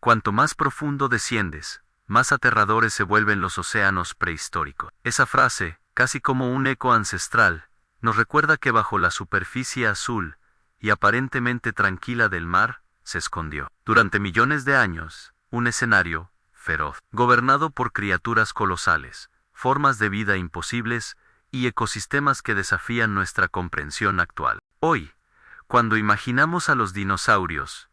Cuanto más profundo desciendes, más aterradores se vuelven los océanos prehistóricos. Esa frase, casi como un eco ancestral, nos recuerda que bajo la superficie azul y aparentemente tranquila del mar, se escondió, durante millones de años, un escenario feroz, gobernado por criaturas colosales, formas de vida imposibles y ecosistemas que desafían nuestra comprensión actual. Hoy, cuando imaginamos a los dinosaurios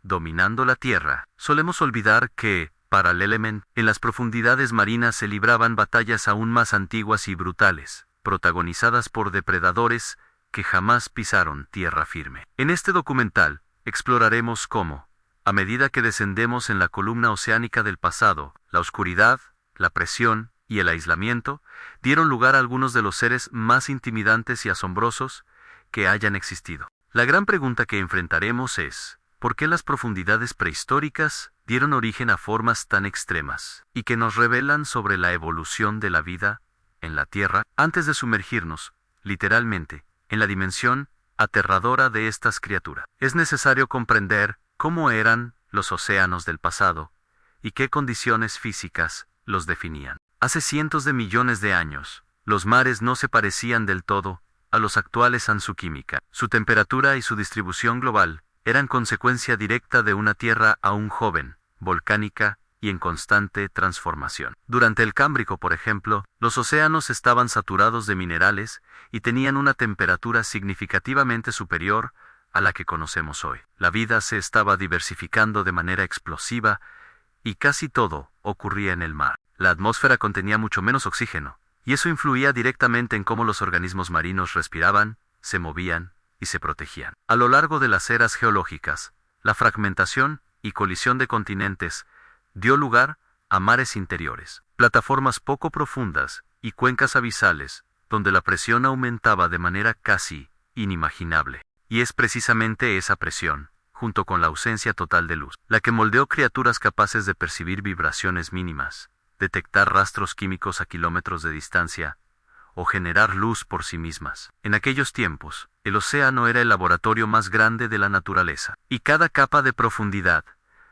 dominando la Tierra, solemos olvidar que, paralelamente, en las profundidades marinas se libraban batallas aún más antiguas y brutales, protagonizadas por depredadores que jamás pisaron tierra firme. En este documental, exploraremos cómo, a medida que descendemos en la columna oceánica del pasado, la oscuridad, la presión y el aislamiento dieron lugar a algunos de los seres más intimidantes y asombrosos que hayan existido. La gran pregunta que enfrentaremos es, ¿por qué las profundidades prehistóricas dieron origen a formas tan extremas y que nos revelan sobre la evolución de la vida en la Tierra? Antes de sumergirnos, literalmente, en la dimensión aterradora de estas criaturas, es necesario comprender cómo eran los océanos del pasado y qué condiciones físicas los definían. Hace cientos de millones de años, los mares no se parecían del todo a los actuales en su química. Su temperatura y su distribución global eran consecuencia directa de una Tierra aún joven, volcánica y en constante transformación. Durante el Cámbrico, por ejemplo, los océanos estaban saturados de minerales y tenían una temperatura significativamente superior a la que conocemos hoy. La vida se estaba diversificando de manera explosiva y casi todo ocurría en el mar. La atmósfera contenía mucho menos oxígeno, y eso influía directamente en cómo los organismos marinos respiraban, se movían y se protegían. A lo largo de las eras geológicas, la fragmentación y colisión de continentes dio lugar a mares interiores, plataformas poco profundas y cuencas abisales, donde la presión aumentaba de manera casi inimaginable. Y es precisamente esa presión, junto con la ausencia total de luz, la que moldeó criaturas capaces de percibir vibraciones mínimas, detectar rastros químicos a kilómetros de distancia, o generar luz por sí mismas. En aquellos tiempos, el océano era el laboratorio más grande de la naturaleza, y cada capa de profundidad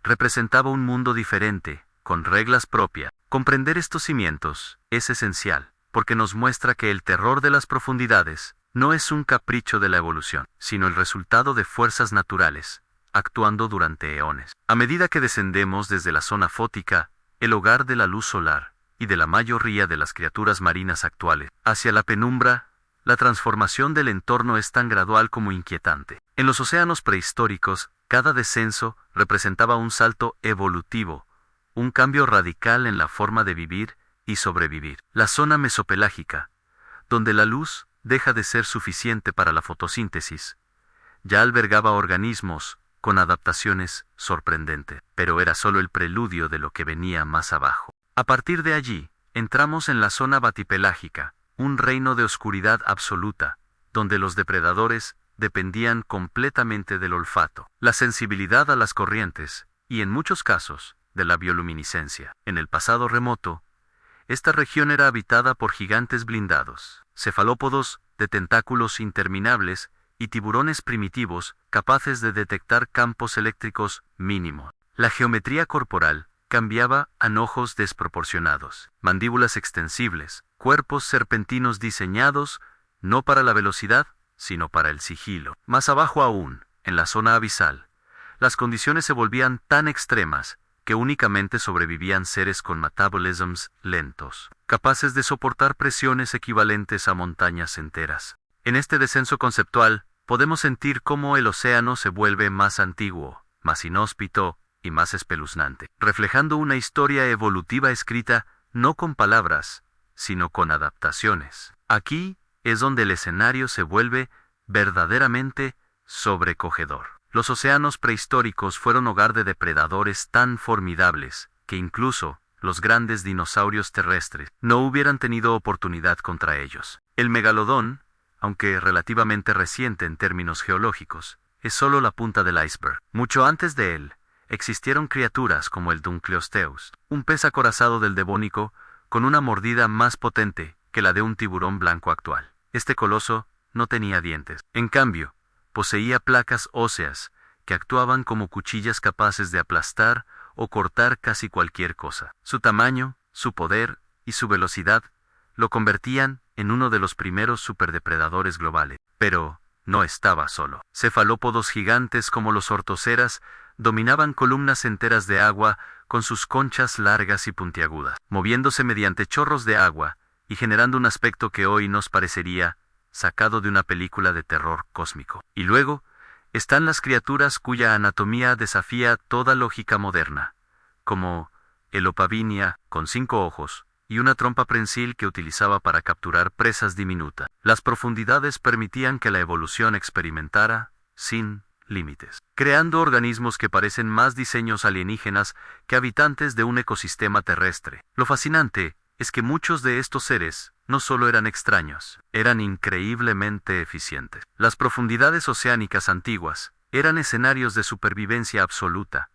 representaba un mundo diferente, con reglas propias. Comprender estos cimientos es esencial, porque nos muestra que el terror de las profundidades no es un capricho de la evolución, sino el resultado de fuerzas naturales, actuando durante eones. A medida que descendemos desde la zona fótica, el hogar de la luz solar, y de la mayoría de las criaturas marinas actuales, hacia la penumbra, la transformación del entorno es tan gradual como inquietante. En los océanos prehistóricos, cada descenso representaba un salto evolutivo, un cambio radical en la forma de vivir y sobrevivir. La zona mesopelágica, donde la luz deja de ser suficiente para la fotosíntesis, ya albergaba organismos con adaptaciones sorprendentes, pero era solo el preludio de lo que venía más abajo. A partir de allí, entramos en la zona batipelágica, un reino de oscuridad absoluta, donde los depredadores dependían completamente del olfato, la sensibilidad a las corrientes, y en muchos casos, de la bioluminiscencia. En el pasado remoto, esta región era habitada por gigantes blindados, cefalópodos de tentáculos interminables y tiburones primitivos capaces de detectar campos eléctricos mínimos. La geometría corporal cambiaba a ojos desproporcionados, mandíbulas extensibles, cuerpos serpentinos diseñados no para la velocidad, sino para el sigilo. Más abajo aún, en la zona abisal, las condiciones se volvían tan extremas que únicamente sobrevivían seres con metabolisms lentos, capaces de soportar presiones equivalentes a montañas enteras. En este descenso conceptual, podemos sentir cómo el océano se vuelve más antiguo, más inhóspito y más espeluznante, reflejando una historia evolutiva escrita no con palabras, sino con adaptaciones. Aquí es donde el escenario se vuelve verdaderamente sobrecogedor. Los océanos prehistóricos fueron hogar de depredadores tan formidables que incluso los grandes dinosaurios terrestres no hubieran tenido oportunidad contra ellos. El megalodón, aunque relativamente reciente en términos geológicos, es solo la punta del iceberg. Mucho antes de él, existieron criaturas como el Dunkleosteus, un pez acorazado del Devónico con una mordida más potente que la de un tiburón blanco actual. Este coloso no tenía dientes. En cambio, poseía placas óseas que actuaban como cuchillas capaces de aplastar o cortar casi cualquier cosa. Su tamaño, su poder y su velocidad lo convertían en uno de los primeros superdepredadores globales. Pero no estaba solo. Cefalópodos gigantes como los ortoceras dominaban columnas enteras de agua con sus conchas largas y puntiagudas, moviéndose mediante chorros de agua y generando un aspecto que hoy nos parecería sacado de una película de terror cósmico. Y luego están las criaturas cuya anatomía desafía toda lógica moderna, como el Opavinia, con 5 ojos, y una trompa prensil que utilizaba para capturar presas diminutas. Las profundidades permitían que la evolución experimentara sin límites, creando organismos que parecen más diseños alienígenas que habitantes de un ecosistema terrestre. Lo fascinante es que muchos de estos seres no solo eran extraños, eran increíblemente eficientes. Las profundidades oceánicas antiguas eran escenarios de supervivencia absoluta,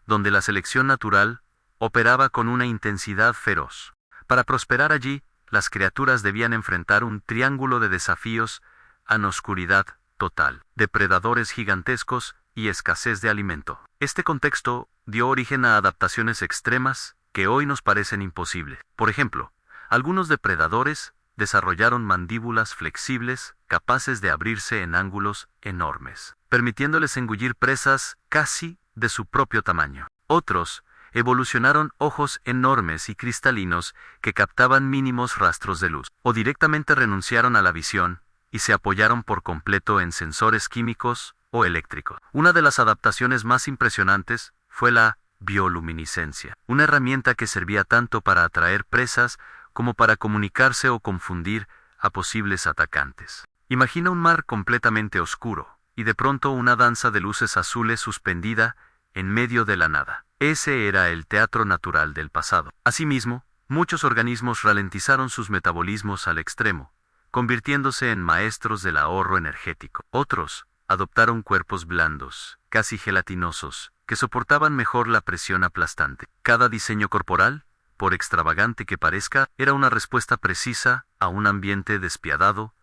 donde la selección natural operaba con una intensidad feroz. Para prosperar allí, las criaturas debían enfrentar un triángulo de desafíos en oscuridad total, depredadores gigantescos y escasez de alimento. Este contexto dio origen a adaptaciones extremas que hoy nos parecen imposibles. Por ejemplo, algunos depredadores desarrollaron mandíbulas flexibles capaces de abrirse en ángulos enormes, permitiéndoles engullir presas casi de su propio tamaño. Otros evolucionaron ojos enormes y cristalinos que captaban mínimos rastros de luz, o directamente renunciaron a la visión y se apoyaron por completo en sensores químicos o eléctricos. Una de las adaptaciones más impresionantes fue la bioluminiscencia, una herramienta que servía tanto para atraer presas como para comunicarse o confundir a posibles atacantes. Imagina un mar completamente oscuro, y de pronto una danza de luces azules suspendida en medio de la nada. Ese era el teatro natural del pasado. Asimismo, muchos organismos ralentizaron sus metabolismos al extremo, convirtiéndose en maestros del ahorro energético. Otros adoptaron cuerpos blandos, casi gelatinosos, que soportaban mejor la presión aplastante. Cada diseño corporal, por extravagante que parezca, era una respuesta precisa a un ambiente despiadado,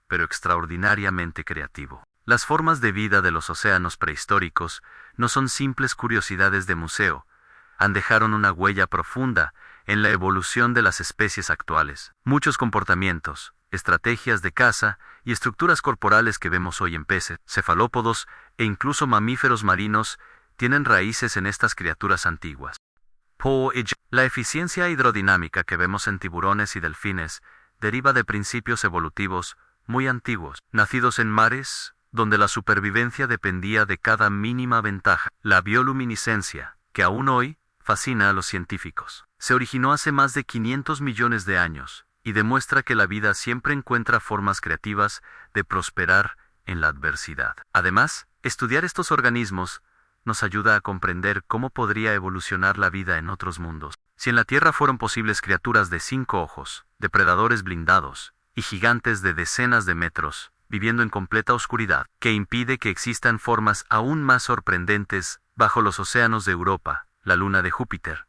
pero extraordinariamente creativo. Las formas de vida de los océanos prehistóricos no son simples curiosidades de museo, dejaron una huella profunda en la evolución de las especies actuales. Muchos comportamientos, estrategias de caza y estructuras corporales que vemos hoy en peces, cefalópodos e incluso mamíferos marinos tienen raíces en estas criaturas antiguas. La eficiencia hidrodinámica que vemos en tiburones y delfines deriva de principios evolutivos muy antiguos, nacidos en mares donde la supervivencia dependía de cada mínima ventaja. La bioluminiscencia, que aún hoy fascina a los científicos, se originó hace más de 500 millones de años y demuestra que la vida siempre encuentra formas creativas de prosperar en la adversidad. Además, estudiar estos organismos nos ayuda a comprender cómo podría evolucionar la vida en otros mundos. Si en la Tierra fueron posibles criaturas de 5 ojos, depredadores blindados y gigantes de decenas de metros, viviendo en completa oscuridad, que impide que existan formas aún más sorprendentes bajo los océanos de Europa, la luna de Júpiter,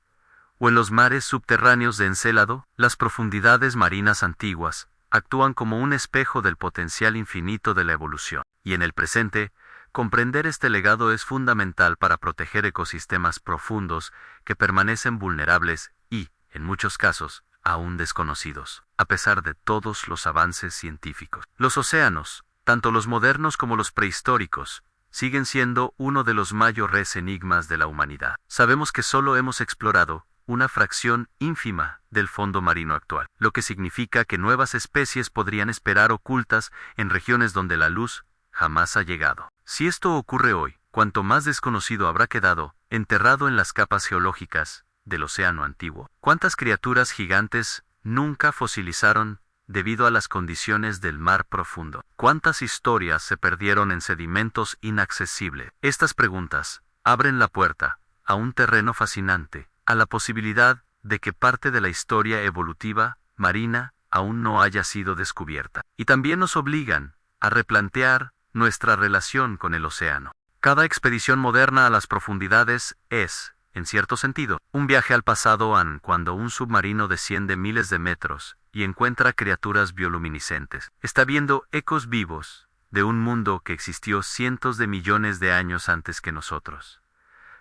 o en los mares subterráneos de Encélado, las profundidades marinas antiguas actúan como un espejo del potencial infinito de la evolución. Y en el presente, comprender este legado es fundamental para proteger ecosistemas profundos que permanecen vulnerables y, en muchos casos, aún desconocidos, a pesar de todos los avances científicos. Los océanos, tanto los modernos como los prehistóricos, siguen siendo uno de los mayores enigmas de la humanidad. Sabemos que solo hemos explorado una fracción ínfima del fondo marino actual, lo que significa que nuevas especies podrían esperar ocultas en regiones donde la luz jamás ha llegado. Si esto ocurre hoy, cuanto más desconocido habrá quedado, enterrado en las capas geológicas del océano antiguo. ¿Cuántas criaturas gigantes nunca fosilizaron debido a las condiciones del mar profundo? ¿Cuántas historias se perdieron en sedimentos inaccesibles? Estas preguntas abren la puerta a un terreno fascinante, a la posibilidad de que parte de la historia evolutiva marina aún no haya sido descubierta. Y también nos obligan a replantear nuestra relación con el océano. Cada expedición moderna a las profundidades es, en cierto sentido, un viaje al pasado cuando un submarino desciende miles de metros y encuentra criaturas bioluminiscentes. Está viendo ecos vivos de un mundo que existió cientos de millones de años antes que nosotros.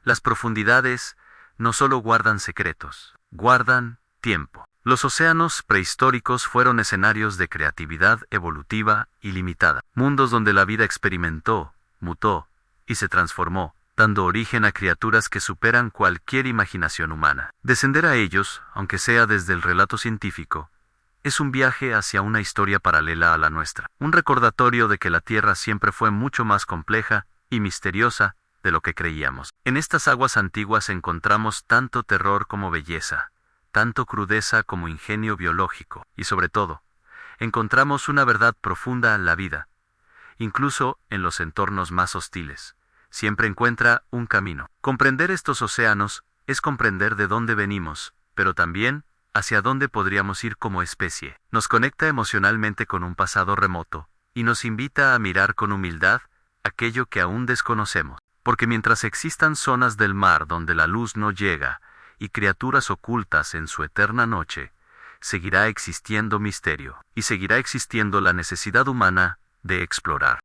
Las profundidades no solo guardan secretos, guardan tiempo. Los océanos prehistóricos fueron escenarios de creatividad evolutiva ilimitada, mundos donde la vida experimentó, mutó y se transformó, dando origen a criaturas que superan cualquier imaginación humana. Descender a ellos, aunque sea desde el relato científico, es un viaje hacia una historia paralela a la nuestra, un recordatorio de que la Tierra siempre fue mucho más compleja y misteriosa de lo que creíamos. En estas aguas antiguas encontramos tanto terror como belleza, tanto crudeza como ingenio biológico, y sobre todo, encontramos una verdad profunda en la vida. Incluso en los entornos más hostiles, siempre encuentra un camino. Comprender estos océanos es comprender de dónde venimos, pero también hacia dónde podríamos ir como especie. Nos conecta emocionalmente con un pasado remoto, y nos invita a mirar con humildad aquello que aún desconocemos. Porque mientras existan zonas del mar donde la luz no llega, y criaturas ocultas en su eterna noche, seguirá existiendo misterio, y seguirá existiendo la necesidad humana de explorar.